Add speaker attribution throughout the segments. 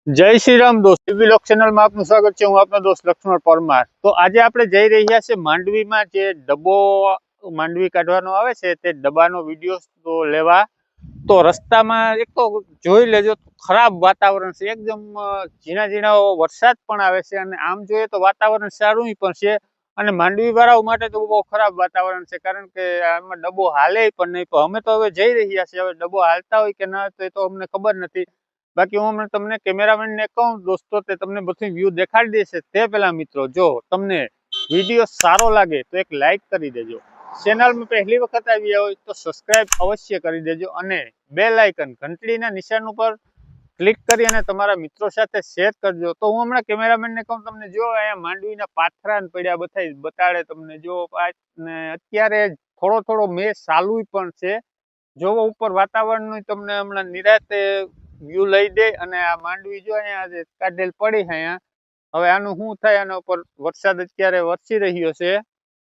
Speaker 1: જય શ્રી રામ દોસ્ત, TV channel માં આપનું સ્વાગત છે। હું આપનો દોસ્ત લક્ષ્મણ પરમાર। તો આજે આપણે જઈ રહ્યા છે માંડવીમાં જે ડબ્બો માંડવી કાઢવાનો આવે છે તે ડબ્બાનો વિડીયો તો લેવા। તો રસ્તામાં એક તો જોઈ લેજો, ખરાબ વાતાવરણ છે, એકદમ ઝીણા ઝીણા વરસાદ પણ આવે છે અને આમ જોઈએ તો વાતાવરણ સારું પણ છે અને માંડવી વાળાઓ માટે તો બહુ ખરાબ વાતાવરણ છે, કારણ કે આમાં ડબ્બો હાલે પણ નહીં। પણ અમે તો હવે જઈ રહ્યા છીએ, હવે ડબ્બો હાલતા હોય કે ના તો એ તો અમને ખબર નથી। બાકી હું તમને કેમેરામેન ને કહું દોસ્તો, તે તમને બધું વ્યૂ દેખાડી દેશે। તે પહેલા મિત્રો, જો તમને વિડીયો સારો લાગે તો એક લાઈક કરી દેજો, ચેનલમાં પહેલી વખત આવ્યા હોય તો સબસ્ક્રાઇબ અવશ્ય કરી દેજો અને બેલ આઇકન ઘંટડીના નિશાન ઉપર ક્લિક કરી અને તમારા મિત્રો સાથે શેર કરજો। તો હું હમણાં કેમેરામેન ને કહું, તમને જો અહીંયા માંડવીના પાથરા પડ્યા બતાડે તમને। જો ને અત્યારે થોડો થોડો મેઘ ચાલુ પણ છે, જોવો ઉપર વાતાવરણનું તમને હમણાં નિરાતે વ્યૂ લઈ દે। અને આ માંડવી જો અહીંયા કાઢેલ પડી છે અહીંયા, હવે આનું શું થાય? આના ઉપર વરસાદ અત્યારે વરસી રહ્યો છે,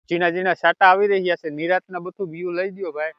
Speaker 1: ઝીણા ઝીણા છાંટા આવી રહ્યા છે, નિરાતના બધું વ્યૂ લઈ દો ભાઈ।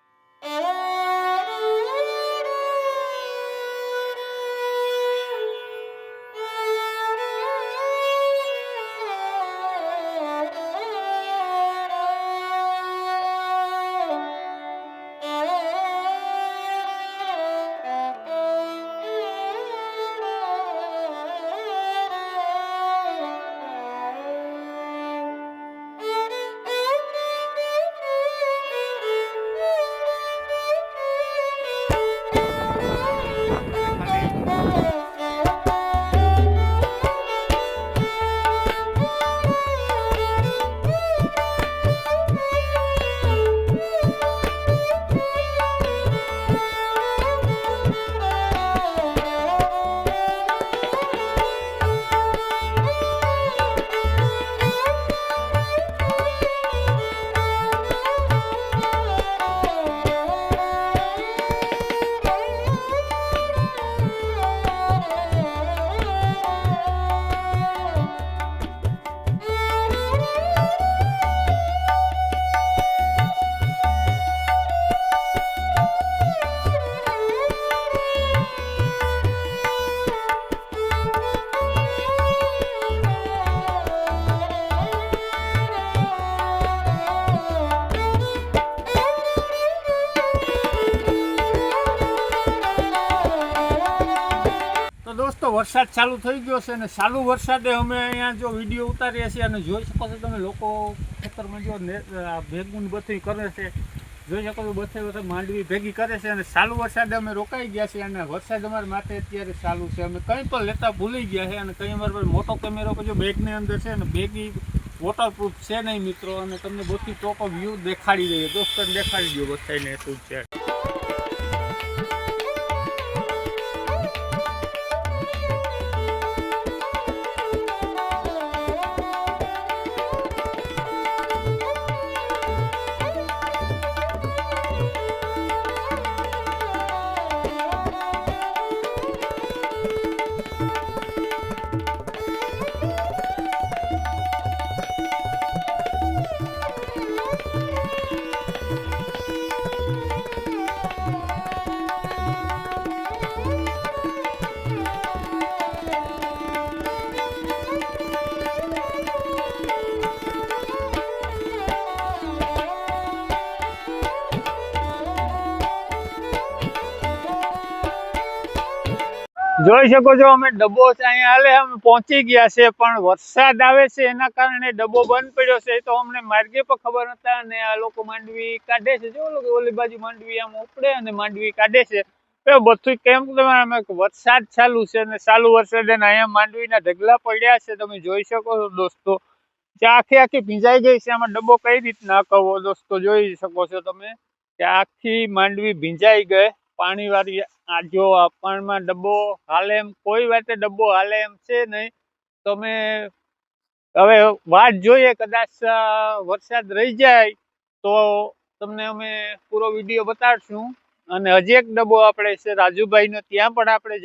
Speaker 1: દોસ્તો વરસાદ ચાલુ થઈ ગયો છે અને ચાલુ વરસાદે અમે અહીંયા જો વિડીયો ઉતારીએ છીએ અને જોઈ શકો છો તમે, લોકો ખેતરમાં જો ભેગું બધું કરે છે, જોઈ શકો છો બધે માંડવી ભેગી કરે છે અને ચાલુ વરસાદે અમે રોકાઈ ગયા છીએ અને વરસાદ અમારા માથે અત્યારે ચાલુ છે। અમે કંઈ પણ લેતા ભૂલી ગયા છે અને કંઈ અમારા મોટો કેમેરો જો બેગની અંદર છે અને બેગી વોટરપ્રૂફ છે નહીં મિત્રો, અને તમને બધું ચોખ્ખો વ્યૂ દેખાડી દઈએ દોસ્તો, દેખાડી દો બધાને શું છે। જોઈ શકો છો અમે ડબ્બો અહીંયા હાલે અમે પહોંચી ગયા છે, પણ વરસાદ આવે છે એના કારણે ડબ્બો બંધ પડ્યો છે। એ તો અમને માર્ગે પર ખબર નતા અને આ લોકો માંડવી કાઢે છે, જો લોકો ઓલી બાજુ માંડવી આમ ઉપડે અને માંડવી કાઢે છે। તો બધું કેમ તમારે વરસાદ ચાલુ છે અને ચાલુ વરસાદે અહીંયા માંડવીના ઢગલા પડ્યા છે, તમે જોઈ શકો છો દોસ્તો, કે આખી ભીંજાઈ ગઈ છે। આમાં ડબ્બો કઈ રીતના કહો દોસ્તો, જોઈ શકો છો તમે કે આખી માંડવી ભીંજાઈ ગઈ પાણી વાળી। આ જો પાણીમાં ડબ્બો હાલે એમ કોઈ વાતે ડબ્બો હાલે એમ છે નહીં। તમે હવે વાટ જોઈએ, કદાચ વરસાદ રહી જાય તો તમને અમે પૂરો વિડીયો બતાડશું। અને હજી એક ડબ્બો આપણે છે રાજુભાઈનો, ત્યાં પણ આપણે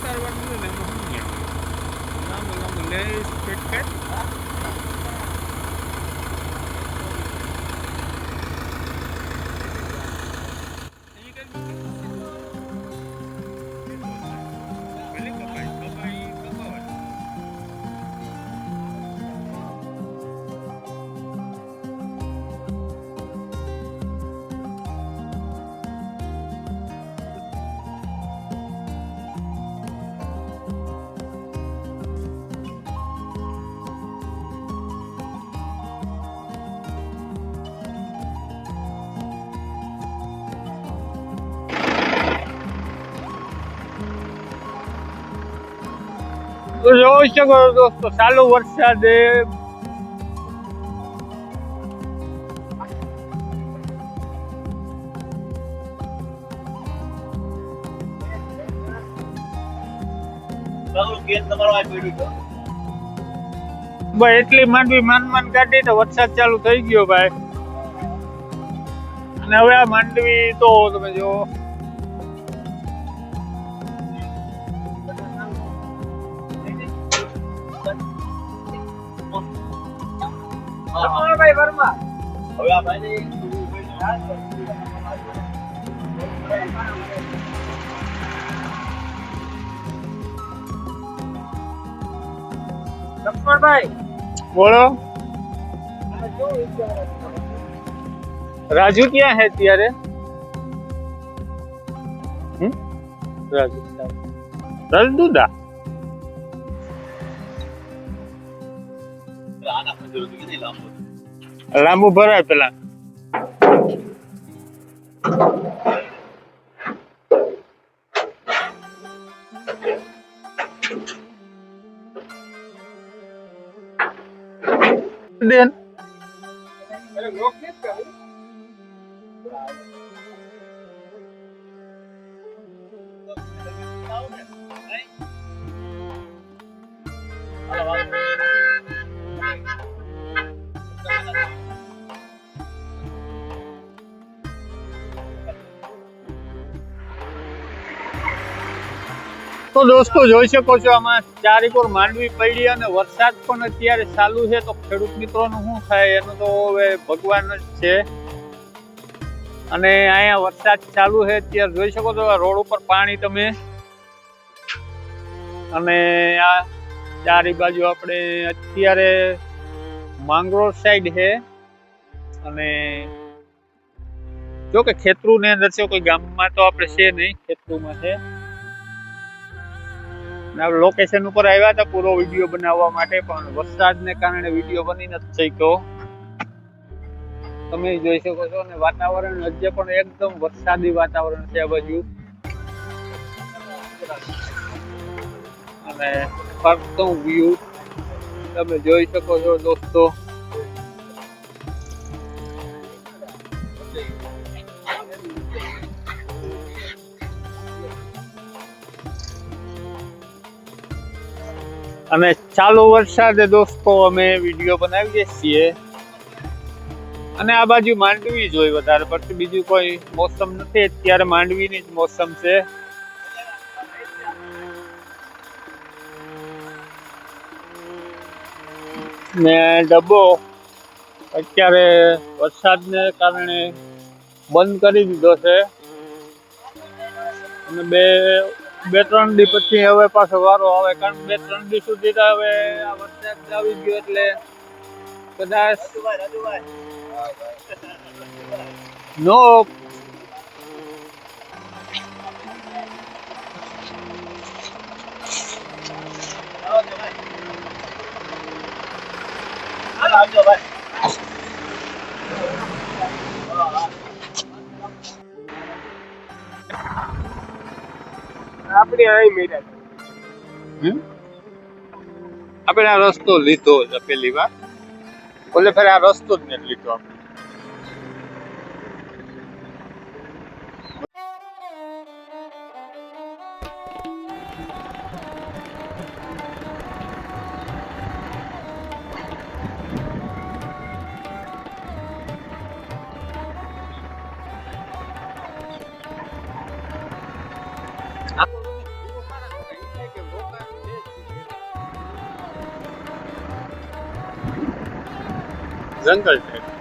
Speaker 1: ઉતારવાનું છે ને એમાં શું છે લાંબુ લાંબુ લેસ ફેટ તો જોઈ શકો દોસ્તો ચાલુ વરસાદે ભાઈ એટલી માંડવી માન કાઢી તો વરસાદ ચાલુ થઈ ગયો ભાઈ. અને હવે આ માંડવી તો તમે જો લક્ષ્મણભાઈ બોલો. રાજુ ક્યાં હે ત્યારે? રાજુ રલદુદા લાંબુ ભરાય પેલા દેન તો દોસ્તો જોઈ શકો છો આમાં ચારેકોર માંડવી પડી અને વરસાદ પણ અત્યારે ચાલુ છે. તો ખેડૂત મિત્રોનું શું થાય એનું તો હવે ભગવાન જ છે. અને અહીંયા વરસાદ ચાલુ છે અત્યારે જોઈ શકો છો રોડ ઉપર પાણી તમે. અને આ ચારે બાજુ આપણે અત્યારે માંગરોળ સાઈડ છે. અને જો કે ખેતરું ને અંદર છે, કોઈ ગામમાં તો આપણે છે નહીં, ખેતરુંમાં છે. લોકેશન ઉપર આવ્યા હતા પૂરો વિડીયો બનાવવા માટે, પણ વરસાદને કારણે વિડીયો બની નથી શક્યો. તમે જોઈ શકો છો ને વાતાવરણ હજે પણ એકદમ વરસાદી વાતાવરણ છે આ બાજુ. અને ફરતું વ્યૂ તમે જોઈ શકો છો દોસ્તો. અને ચાલુ વરસાદે દોસ્તો અમે વિડીયો બનાવીએ છીએ. અને આ બાજુ માંડવી જોઈ વધારે પડતી, બીજું કોઈ મોસમ નથી. અત્યારે માંડવીની જ મોસમ છે. ને ડબ્બો અત્યારે વરસાદને કારણે બંધ કરી દીધો છે. અને બે ત્રણ દી પછી હવે પાછો વારો આવે, કારણ 2-3 દી સુધી તો હવે આ વરસાદ આવી ગયો એટલે કદાચ નો આપણે અહીં મેળા આપણે આ રસ્તો લીધો છે પેલી વાર, ઓલે ફેર આ રસ્તો જ નથી લીધો આપણે. જંગલ ટાઈપ.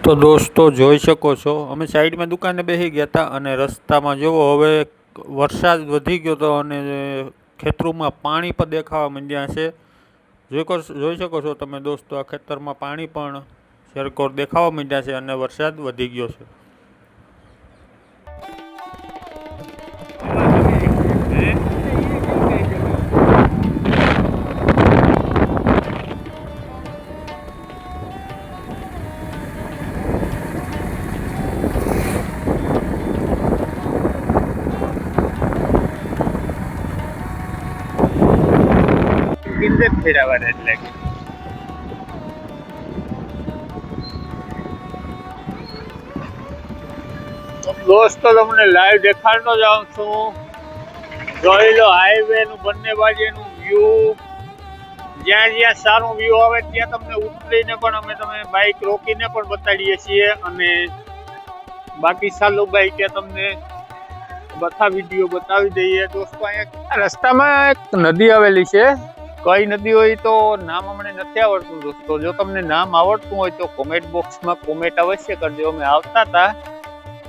Speaker 2: તો દોસ્તો જોઈ શકો છો અમે સાઈડમાં દુકાને બેસી ગયા હતા અને રસ્તામાં જુઓ હવે વરસાદ વધી ગયો હતો અને ખેતરોમાં પાણી પણ દેખાવા માંડ્યા છે. જોઈ શકો છો તમે દોસ્તો, આ ખેતરમાં પાણી પણ સરકોર દેખાવા માંડ્યા છે અને વરસાદ વધી ગયો છે.
Speaker 1: કિંજત ફેરવવાના એટલે દોસ્તો તમને લાઈવ દેખાડતો જાઉં છું. જોઈ લો હાઈવે નું બંને બાજુનું વ્યૂ. જ્યાં જ્યાં સારું વ્યૂ આવે ત્યાં તમને ઉતરીને પણ અમે તમે બાઇક રોકીને પણ બતાડીએ છીએ અને બાકી ચાલુ બાઇક તમને બધા વિડીયો બતાવી દઈએ. દોસ્તો અહીંયા રસ્તામાં એક નદી આવેલી છે. કઈ નદી હોય તો નામ અમને નથી આવડતું દોસ્તો. જો તમને નામ આવડતું હોય તો કોમેન્ટ બોક્સમાં કોમેન્ટ અવશ્ય કરજો. અમે આવતા હતા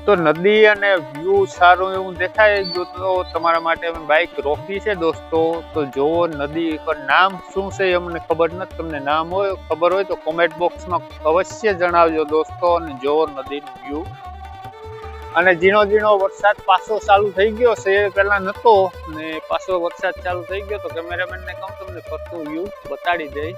Speaker 1: તો નદી અને વ્યૂ સારું એવું દેખાય તો તમારા માટે અમે બાઇક રોકી છે દોસ્તો. તો જોવો નદી પર નામ શું છે અમને ખબર નથી. તમને નામ હોય ખબર હોય તો કોમેન્ટ બોક્સમાં અવશ્ય જણાવજો દોસ્તો. અને જોવો નદીનું વ્યૂ. અને ઝીણો ઝીણો વરસાદ પાછો ચાલુ થઈ ગયો છે. પેલા નતો ને પાછો વરસાદ ચાલુ થઈ ગયો તો કેમેરામેન ને કહું તમને ફરતું વ્યૂ બતાડી દઈ.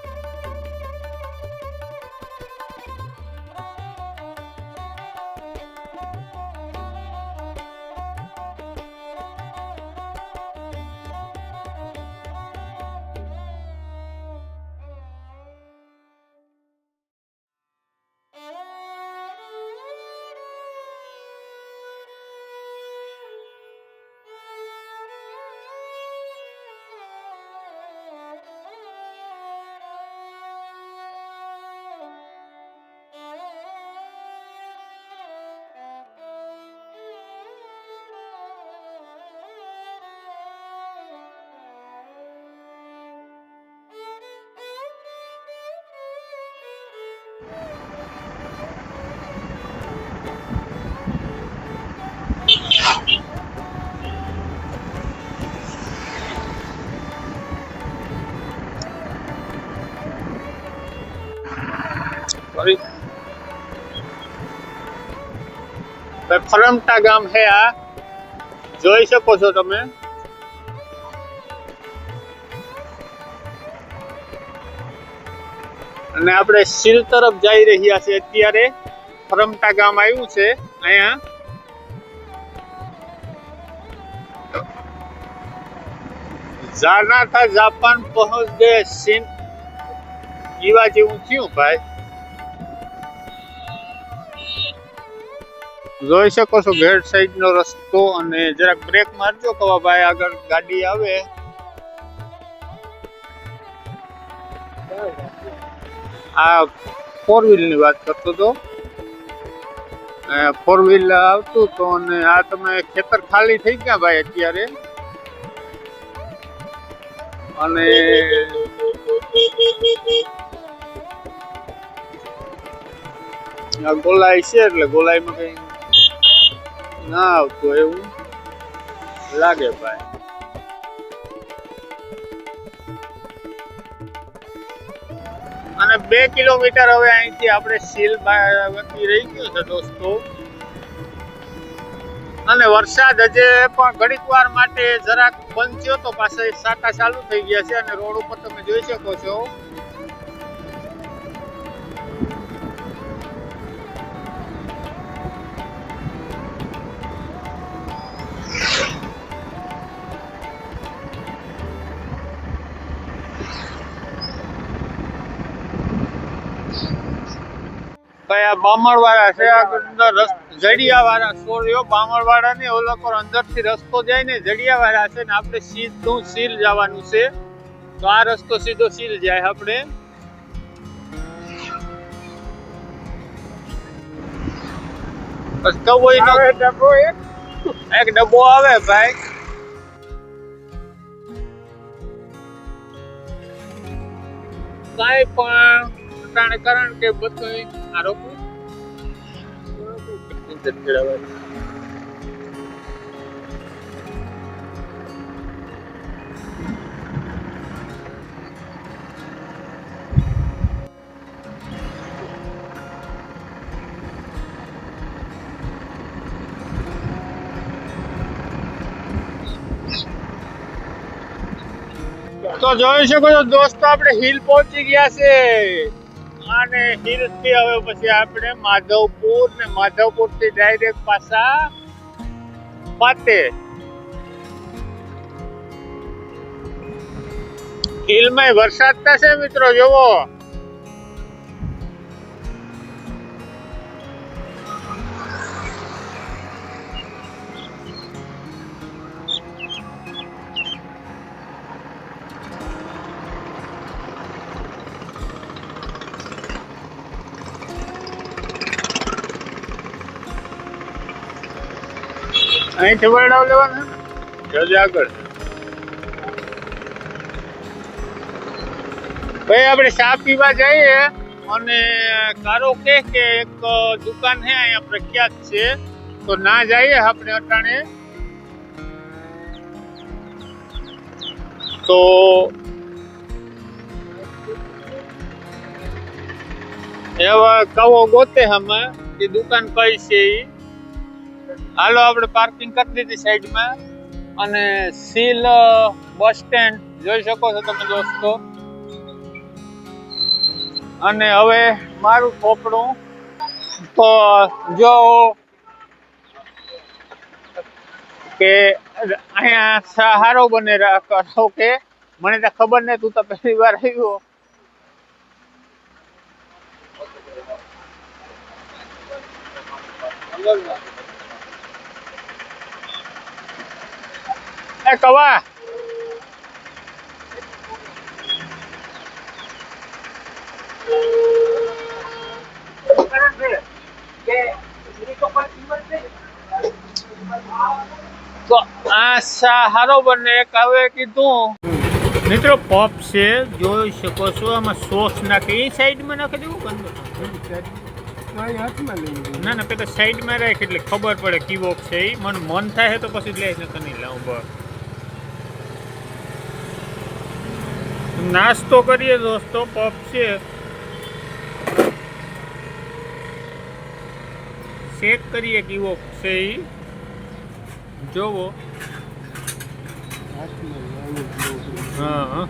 Speaker 1: ફરમટા ગામ છે આ, જોઈ શકો છો તમે. અને આપણે સીલ તરફ જઈ રહ્યા છે અત્યારે. ફરમટા ગામ આવ્યું છે અહીંયા. જાના થા જાપાન પહોંચ ગયે સીન ઈવા જેવું થયું ભાઈ. જોઈ શકો છો ગેટ સાઈડ નો રસ્તો. અને જરાક બ્રેક મારજો કવા ભાઈ, આગળ ગાડી આવે. આ 4 વ્હીલ ની વાત કરતો તો. 4 વ્હીલ આવતું તો અને આ તમે ખેતર ખાલી થઈ ગયા ભાઈ અત્યારે. અને આ ગોલાઈ છે એટલે ગોલાઈમાં કઈ ના આવતું એવું લાગે ભાઈ. અને 2 કિલોમીટર હવે અહીંથી આપણે સીલ બાકી રહી ગયું છે દોસ્તો. અને વરસાદ હજે પણ ઘડીક વાર માટે જરાક બંધ થયો તો પાછા સાટા ચાલુ થઈ ગયા છે અને રોડ ઉપર તમે જોઈ શકો છો કયા બામણવાળા છે અંદર જડિયા વાળા સોર્યો બામણવાળા ને ઓલો પર અંદર થી રસ્તો જાય ને જડિયા વાળા છે ને આપણે સીધું સીલ જવાનું છે તો આ રસ્તો સીધો સીલ જાય આપણે બસ કવોઈ નો ડબ્બો એક ડબ્બો આવે ભાઈ કાઈ પણ કારણ કે બધું આરોપી તો જોઈ શકો છો દોસ્તો આપણે હિલ પહોંચી ગયા છે અને હિલ થી હવે પછી આપણે માધવપુર ને માધવપુર થી ડાયરેક્ટ પાછા પાતે હિલ માં વરસાદ થશે મિત્રો જોવો અહીંથી વરડાવ લેવાનું જલ્દી આગળ ભાઈ આપણે ચા પીવા જઈએ અને કારો કે એક દુકાન છે અહીંયા પ્રખ્યાત છે તો ના જઈએ આપણે અટાણે તો એવા કવો ગોતે અમે એ દુકાન કઈ છે ઈ હાલો આપણે પાર્કિંગ કરી દીધી સાઈડમાં અને સીલ બસ સ્ટેન્ડ જોઈ શકો છો તમે દોસ્તો અને હવે મારું થોપડું તો જો કે અહીંયા સહારો બને રાખો કે મને તો ખબર નહીં તું તો પહેલી વાર આવ્યો એ કવા તો આ સહારો બને હવે કીધું મિત્રો પપ છે જોઈ શકો છો આમાં સોસ નાખી એ સાઈડમાં નાખી દેવું ના ના પેલા સાઈડમાં રાખ એટલે ખબર પડે કેવો છે એ મને મન થાય તો પછી લે નહીં લાવું બસ નાસ્તો કરીએ દોસ્તો પપ છે ચેક કરીએ કેવો છે એ જોવો હા